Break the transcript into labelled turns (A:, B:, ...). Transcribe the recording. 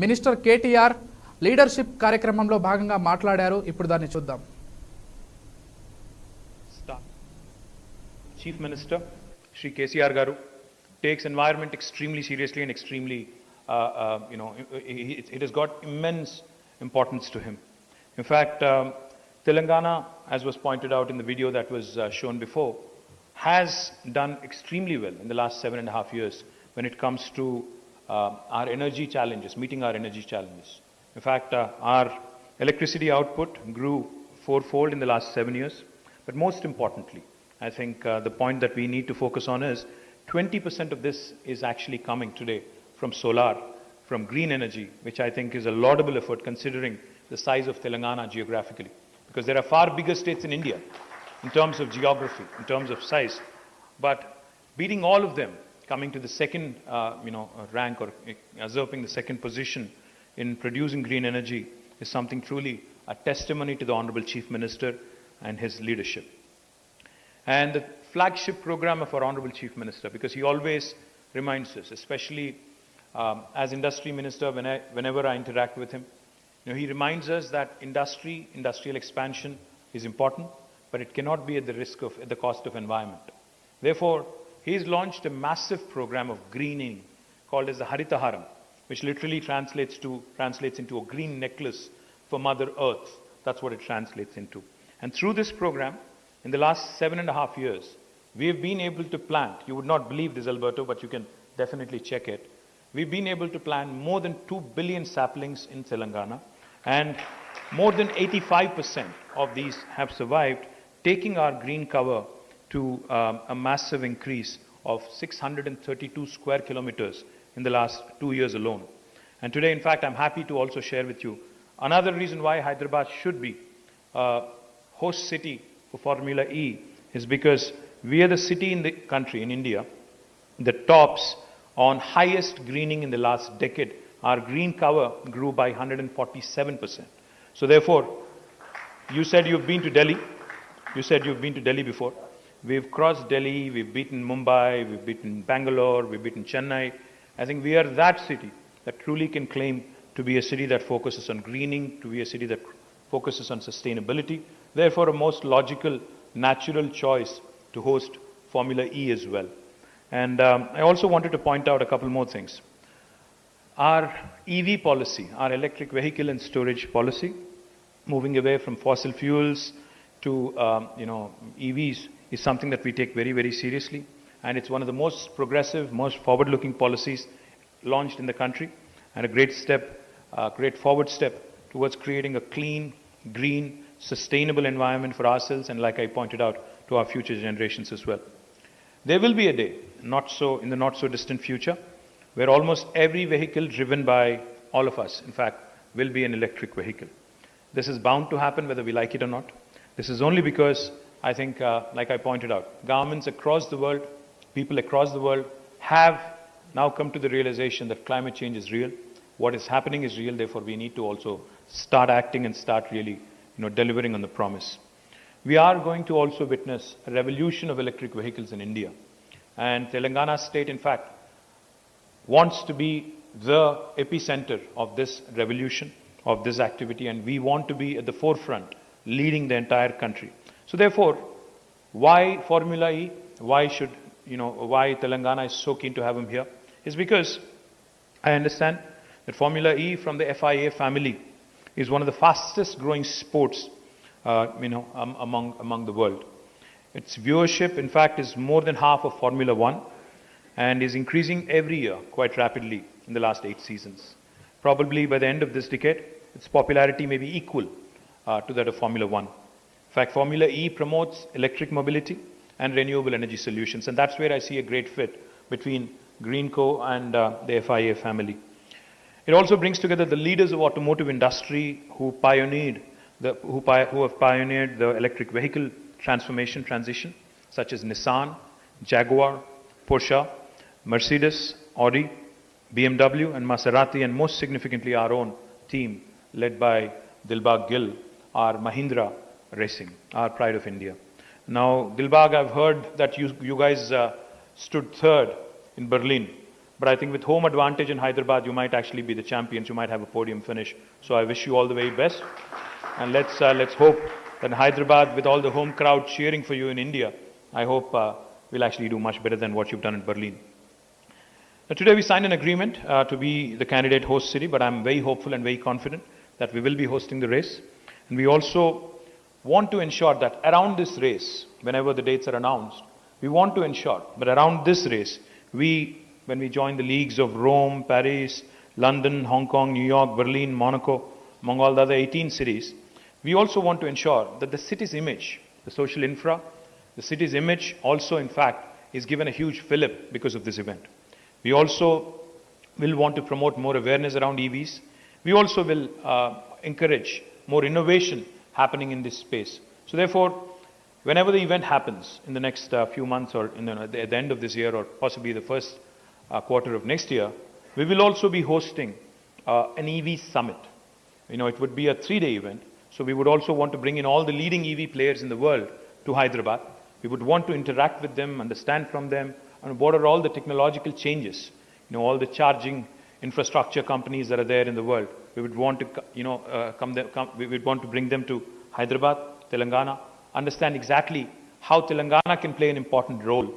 A: Minister KTR leadership కార్యక్రమంలో భాగంగా మాట్లాడారు. ఇప్పుడు దాన్ని చూద్దాం.
B: Chief Minister Shri KCR Garu takes environment extremely seriously and extremely it has got immense importance to him. In fact, Telangana, as was pointed out in the video that was shown before, has done extremely well in the last 7.5 years when it comes to our energy challenges, meeting our energy challenges. In fact, our electricity output grew fourfold in the last 7 years. But most importantly, I think the point that we need to focus on is 20% of this is actually coming today from solar, from green energy, which I think is a laudable effort considering the size of Telangana geographically. Because there are far bigger states in India in terms of geography, in terms of size. But beating all of them, coming to the second rank or usurping the second position in producing green energy is something truly a testimony to the Honorable Chief Minister and his leadership. And the flagship program of our Honorable Chief Minister, because he always reminds us, especially as Industry Minister, whenever I interact with him, he reminds us that industrial expansion is important, but it cannot be at the cost of environment. Therefore, he has launched a massive program of greening called as the Haritaharam, which literally translates into a green necklace for Mother Earth. That's what it translates into. And through this program, in the last 7.5 years, we have been able to plant, you would not believe this, Alberto, but you can definitely check it. We've been able to plant more than 2 billion saplings in Telangana, and more than 85% of these have survived, taking our green cover to a massive increase of 632 square kilometers in the last 2 years alone. And today, in fact, I'm happy to also share with you another reason why Hyderabad should be a host city for Formula E is because we are the city in the country, in India, that tops on highest greening in the last decade. Our green cover grew by 147%. So therefore, you said you've been to Delhi. You said you've been to Delhi before. We've crossed Delhi, we've beaten Mumbai, we've beaten Bangalore, we've beaten Chennai. I think we are that city that truly can claim to be a city that focuses on greening, to be a city that focuses on sustainability. Therefore, a most logical, natural choice to host Formula E as well. And I also wanted to point out a couple more things. Our EV policy, our electric vehicle and storage policy, moving away from fossil fuels to EVs, is something that we take very, very seriously. And it's one of the most progressive, most forward-looking policies launched in the country, and a great forward step towards creating a clean, green, sustainable environment for ourselves and, like I pointed out, to our future generations as well. There will be a day, in the not so distant future, where almost every vehicle driven by all of us, in fact, will be an electric vehicle. This is bound to happen whether we like it or not. This is only because I think, like I pointed out, governments across the world, people across the world have now come to the realization that climate change is real. What is happening is real. Therefore, we need to also start acting and start really delivering on the promise. We are going to also witness a revolution of electric vehicles in India. And Telangana state, in fact, wants to be the epicenter of this revolution, of this activity, and we want to be at the forefront, leading the entire country. So therefore, why Formula E? Why Telangana is so keen to have him here? Is because I understand that Formula E from the FIA family is one of the fastest growing sports, among the world. Its viewership, in fact, is more than half of Formula One, and is increasing every year quite rapidly in the last 8 seasons. Probably by the end of this decade, its popularity may be equal to that of Formula One. In fact, Formula E promotes electric mobility and renewable energy solutions, and that's where I see a great fit between Greenco and the FIA family. It also brings together the leaders of automotive industry who have pioneered the electric vehicle transition, such as Nissan, Jaguar, Porsche, Mercedes, Audi, BMW, and Maserati, and most significantly our own team led by Dilbagh Gill, our Mahindra Racing, our pride of India. Now, Dilbagh, I've heard that you guys stood third in Berlin. But I think with home advantage in Hyderabad, you might actually be the champions. You might have a podium finish. So I wish you all the very best. And let's hope that in Hyderabad, with all the home crowd cheering for you in India, I hope we'll actually do much better than what you've done in Berlin. Now, today we signed an agreement to be the candidate host city, but I'm very hopeful and very confident that we will be hosting the race. And we also want to ensure that around this race, whenever the dates are announced, we want to ensure that around this race, when we join the leagues of Rome, Paris, London, Hong Kong, New York, Berlin, Monaco, among all the other 18 cities, we also want to ensure that the city's image, the social infra, the city's image also, in fact, is given a huge fillip because of this event. We also will want to promote more awareness around EVs. We also will encourage more innovation happening in this space. So therefore, whenever the event happens in the next few months or at the end of this year or possibly the first quarter of next year, we will also be hosting an EV summit. It would be a 3-day event. So we would also want to bring in all the leading EV players in the world to Hyderabad. We would want to interact with them, understand from them, and what are all the technological changes, all the charging infrastructure companies that are there in the world. We would want to, we would want to bring them to Hyderabad, Telangana, understand exactly how Telangana can play an important role